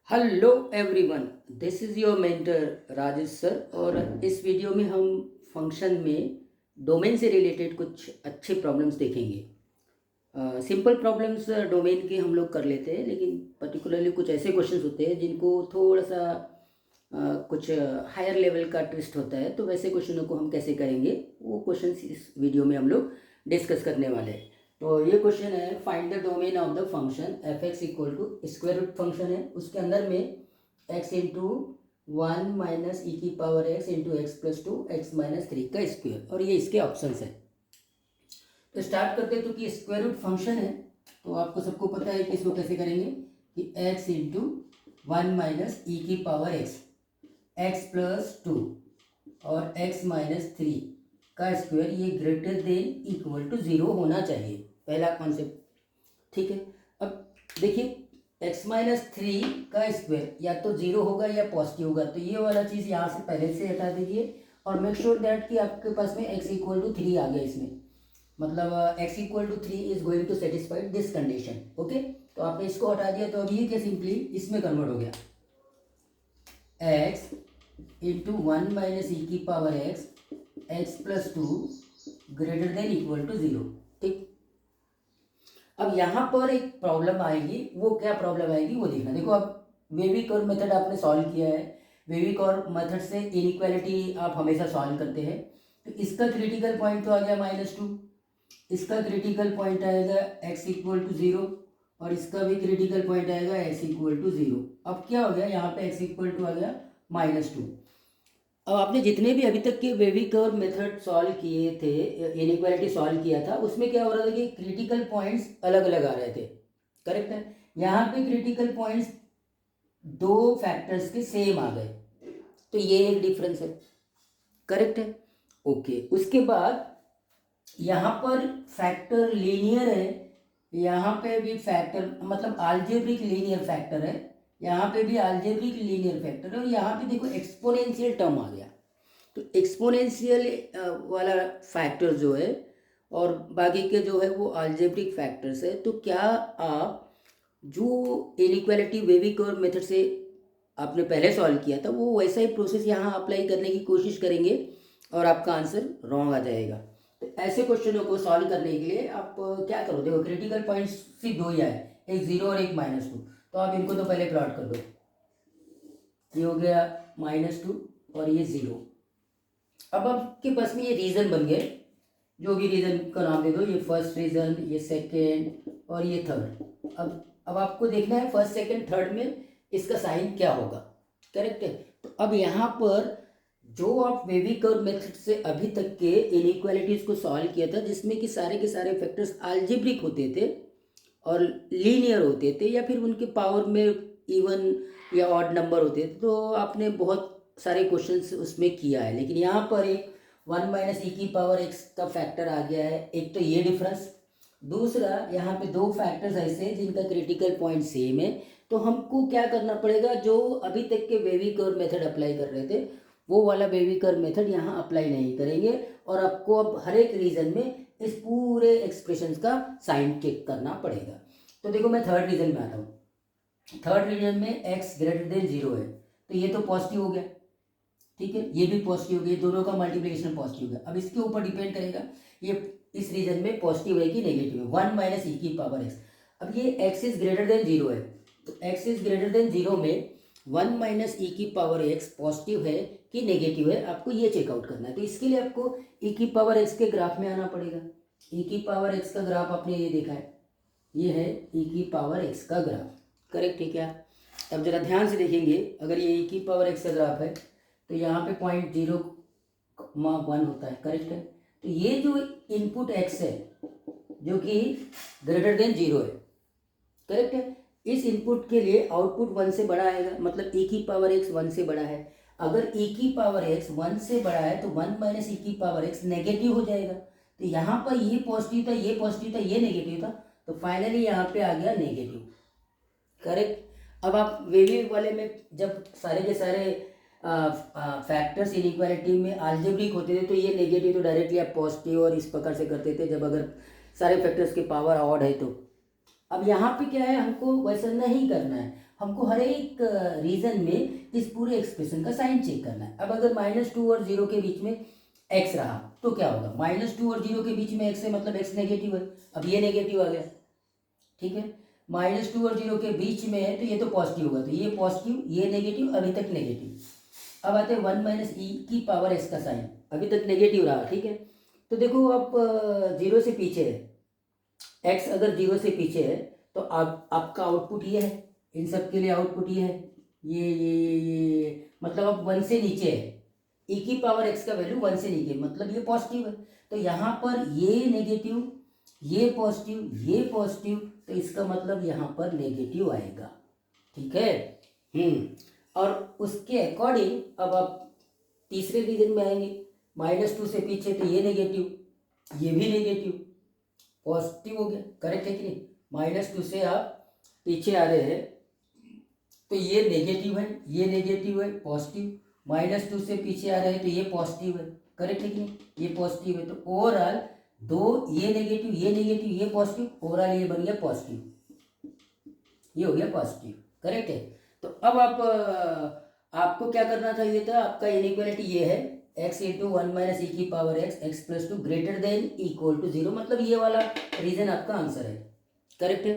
Hello everyone, this is your mentor Rajesh sir. और इस video में हम फंक्शन में डोमेन से रिलेटेड कुछ अच्छे प्रॉब्लम्स देखेंगे। सिंपल प्रॉब्लम्स डोमेन के हम लोग कर लेते हैं, लेकिन पर्टिकुलरली कुछ ऐसे क्वेश्चंस होते हैं जिनको थोड़ा सा कुछ हायर लेवल का ट्विस्ट होता है। तो वैसे क्वेश्चनों को हम कैसे करेंगे, वो क्वेश्चंस इस वीडियो में हम लोग डिस्कस करने वाले हैं। तो ये क्वेश्चन है, find the domain of the function F X equal to square root function है, उसके अंदर में X into one minus E की power X into X plus two X minus three का स्क्वायर, और ये इसके ऑप्शंस है। तो स्टार्ट करते हैं। तो कि स्क्वायर रूट फंक्शन है, तो आपको सबको पता है कि इसको कैसे करेंगे कि X into one minus E की power X X plus two और एक्स माइनस थ्री का स्क्वायर ये greater than equal to zero होना चाहिए, पहला कॉन्सेप्ट। ठीक है। अब देखिए, एक्स माइनस थ्री का स्क्वायर या तो जीरो होगा या पॉजिटिव होगा, तो ये वाला चीज़ यहाँ से पहले से हटा दीजिए और मेक श्योर दैट कि आपके पास में एक्स इक्वल टू थ्री आ गया इसमें, मतलब X equal to three is going to satisfied this condition. Okay, तो आपने इसको हटा दिया, तो अब ये क्या सिंपली इसमें कन्वर्ट हो गया, X into one minus E की power X X plus two greater than equal to zero. ठीक। अब यहाँ पर एक प्रॉब्लम आएगी, वो क्या प्रॉब्लम आएगी वो देखना। देखो, अब वेविक और मेथड आपने सॉल्व किया है, वेविक और मेथड से इनइक्वालिटी आप हमेशा सॉल्व करते हैं। तो इसका क्रिटिकल पॉइंट तो आ गया -2, इसका क्रिटिकल पॉइंट आएगा x इक्वल टू ज़ीरो, और इसका भी क्रिटिकल पॉइंट आएगा x इक्वल टू ज़ीरो। अब क्या हो गया, यहाँ पे x इक्वल टू आ गया -2। अब आपने जितने भी अभी तक के वेविक और मेथड सॉल्व किए थे, इनइक्वालिटी सॉल्व किया था, उसमें क्या हो रहा था कि क्रिटिकल पॉइंट्स अलग अलग आ रहे थे। करेक्ट है। यहाँ पे क्रिटिकल पॉइंट्स दो फैक्टर्स के सेम आ गए, तो ये एक डिफरेंस है। करेक्ट है। ओके, उसके बाद यहाँ पर फैक्टर लीनियर है, यहाँ पे भी फैक्टर मतलब अलजेब्रिक लीनियर फैक्टर है, यहाँ पे भी अलजेब्रिक लीनियर फैक्टर है, और यहाँ पे देखो एक्सपोनेंशियल टर्म आ गया। तो एक्सपोनेंशियल वाला फैक्टर जो है और बाकी के जो है वो अलजेब्रिक फैक्टर्स है। तो क्या आप जो इनइक्वालिटी वेविक और मेथड से आपने पहले सॉल्व किया था, वो वैसा ही प्रोसेस यहाँ अप्लाई करने की कोशिश करेंगे और आपका आंसर रॉन्ग आ जाएगा। तो ऐसे क्वेश्चनों को सॉल्व करने के लिए आप क्या करो, देखो क्रिटिकल पॉइंट्स सिर्फ दो ही आए, एक ज़ीरो और एक -2। तो आप इनको तो पहले प्लॉट कर दो, ये हो गया -2 और ये ज़ीरो। अब आपके पास में ये रीजन बन गए, जो भी रीजन का नाम दे दो, ये फर्स्ट रीजन, ये सेकेंड और ये थर्ड। अब आपको देखना है फर्स्ट सेकेंड थर्ड में इसका साइन क्या होगा। करेक्ट है। तो अब यहाँ पर जो आप वेविक और मेथड से अभी तक के इनइक्वालिटीज को सॉल्व किया था, जिसमें कि सारे के सारे फैक्टर्स अलजेब्रिक होते थे और लीनियर होते थे, या फिर उनके पावर में इवन या ऑड नंबर होते थे, तो आपने बहुत सारे क्वेश्चंस उसमें किया है। लेकिन यहाँ पर एक वन माइनस ई की पावर एक्स का फैक्टर आ गया है, एक तो ये डिफरेंस, दूसरा यहाँ पे दो फैक्टर्स ऐसे हैं जिनका क्रिटिकल पॉइंट सेम है। तो हमको क्या करना पड़ेगा, जो अभी तक के वेविक और मेथड अप्लाई कर रहे थे, वो वाला बेबी कर्व मेथड यहाँ अप्लाई नहीं करेंगे, और आपको अब हर एक रीजन में इस पूरे एक्सप्रेशन का साइन चेक करना पड़ेगा। तो देखो, मैं थर्ड रीजन में आता हूँ। थर्ड रीजन में x ग्रेटर देन जीरो है, तो ये तो पॉजिटिव हो गया। ठीक है, ये भी पॉजिटिव हो गया, दोनों का मल्टीप्लिकेशन पॉजिटिव हो गया। अब इसके ऊपर डिपेंड करेगा ये इस रीजन में पॉजिटिव है कि नेगेटिव है, वन माइनस ई की पावर एक्स। अब ये x is greater than zero है, तो x is greater than zero में वन माइनस ई की पावर एक्स पॉजिटिव है कि नेगेटिव है, आपको ये चेकआउट करना है। तो इसके लिए आपको ई की पावर एक्स के ग्राफ में आना पड़ेगा। ई की पावर एक्स का ग्राफ आपने ये देखा है, ये है ई की पावर एक्स का ग्राफ। करेक्ट है क्या? अब जरा ध्यान से देखेंगे, अगर ये ई की पावर एक्स का ग्राफ है, तो यहाँ पे 0.01 होता है। करेक्ट है। तो ये जो इनपुट एक्स है जो कि ग्रेटर देन जीरो है, करेक्ट है, इस इनपुट के लिए आउटपुट वन से बड़ा आएगा, मतलब ई की पावर एक्स वन से बड़ा है। अगर ई की पावर एक्स वन से बड़ा है तो वन माइनस ई की पावर एक्स नेगेटिव हो जाएगा। तो यहाँ पर ये पॉजिटिव था, ये पॉजिटिव था, ये नेगेटिव था, तो फाइनली यहाँ पे आ गया नेगेटिव। करेक्ट। अब आप वेविक वाले में जब सारे के सारे फैक्टर्स इनइक्वालिटी में अलजेब्रिक होते थे, तो ये नेगेटिव तो डायरेक्टली आप पॉजिटिव और इस प्रकार से करते थे, जब अगर सारे फैक्टर्स के पावर ऑड है तो। अब यहाँ पे क्या है, हमको वैसा नहीं करना है, हमको हर एक रीजन में इस पूरे एक्सप्रेशन का साइन चेक करना है। अब अगर -2 और 0 के बीच में x रहा तो क्या होगा, -2 और 0 के बीच में x है मतलब x नेगेटिव है। अब ये नेगेटिव आ गया, ठीक है। -2 और 0 के बीच में है तो ये तो पॉजिटिव होगा, तो ये पॉजिटिव, ये नेगेटिव, अभी तक नेगेटिव। अब आते हैं 1 - e की पावर x का साइन, अभी तक नेगेटिव रहा, ठीक है। तो देखो अब 0 से पीछे है, x अगर 0 से पीछे है तो आप आपका आउटपुट ये है, इन सब के लिए आउटपुट ये है, ये मतलब अब 1 से नीचे है, e की पावर x का वैल्यू 1 से नीचे मतलब ये पॉजिटिव है। तो यहाँ पर ये नेगेटिव, ये पॉजिटिव, ये पॉजिटिव, तो इसका मतलब यहाँ पर नेगेटिव आएगा, ठीक है। और उसके अकॉर्डिंग अब आप तीसरे रीजन में आएंगे, -2 से पीछे तो ये नेगेटिव, ये भी नेगेटिव, पॉजिटिव हो गया, करेक्ट है कि नहीं। -2 से आप पीछे आ रहे हैं तो ये नेगेटिव है, ये नेगेटिव है, पॉजिटिव, -2 से पीछे आ रहे हैं तो ये पॉजिटिव है, करेक्ट है कि नहीं, ये पॉजिटिव है। तो ओवरऑल दो ये नेगेटिव, ये नेगेटिव, ये पॉजिटिव, ओवरऑल ये बन गया पॉजिटिव, ये हो गया पॉजिटिव, करेक्ट है। तो अब आप आपको क्या करना चाहिए था, आपका इनइक्वालिटी ये है x इंटू 1 - e की power x, x+2 greater than equal to 0, मतलब ये वाला रीजन आपका आंसर है, करेक्ट है।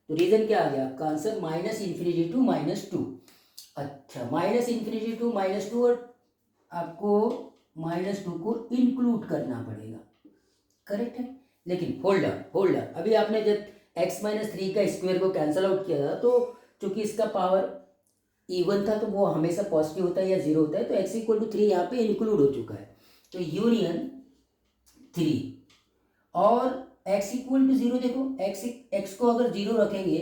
तो रीजन क्या आ गया आपका आंसर, -∞ टू -2। अच्छा, -∞ टू -2 और आपको -2 को इंक्लूड करना पड़ेगा, करेक्ट है। लेकिन होल्डर अभी आपने जब x - 3 का स्क्वायर को कैंसल आउट किया था तो चूंकि इसका पावर इवन था तो वो हमेशा पॉजिटिव होता है या 0 होता है, तो x = 3 यहाँ पे इंक्लूड हो चुका है, तो यूनियन 3 और x = 0। देखो x को अगर 0 रखेंगे,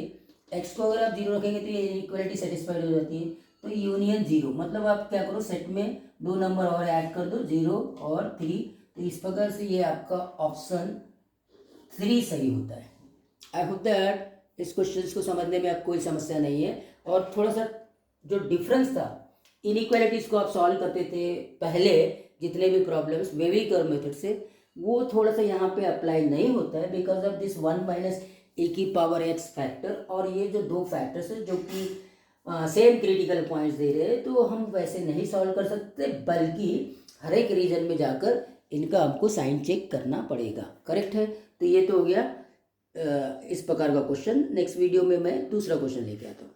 x को अगर आप 0 रखेंगे तो ये इक्वलिटी सेटिस्फाइड हो जाती है, तो यूनियन 0 मतलब आप क्या करो, सेट में 2 नंबर और ऐड कर दो, 0 और 3, तो इस प्रकार से ये आपका ऑप्शन 3 सही होता है। आई होप दैट इस क्वेश्चन को समझने में अब कोई समस्या नहीं है। और थोड़ा सा जो डिफरेंस था, इनइक्वालिटीज को आप सॉल्व करते थे पहले जितने भी प्रॉब्लम्स वेविकर मेथड से, वो थोड़ा सा यहाँ पे अप्लाई नहीं होता है बिकॉज ऑफ दिस 1 - e की पावर x फैक्टर, और ये जो दो फैक्टर्स है जो कि सेम क्रिटिकल पॉइंट्स दे रहे हैं, तो हम वैसे नहीं सॉल्व कर सकते, बल्कि हर एक रीजन में जाकर इनका हमको साइन चेक करना पड़ेगा, करेक्ट है। तो ये तो हो गया इस प्रकार का क्वेश्चन। नेक्स्ट वीडियो में मैं दूसरा क्वेश्चन लेके आता हूँ।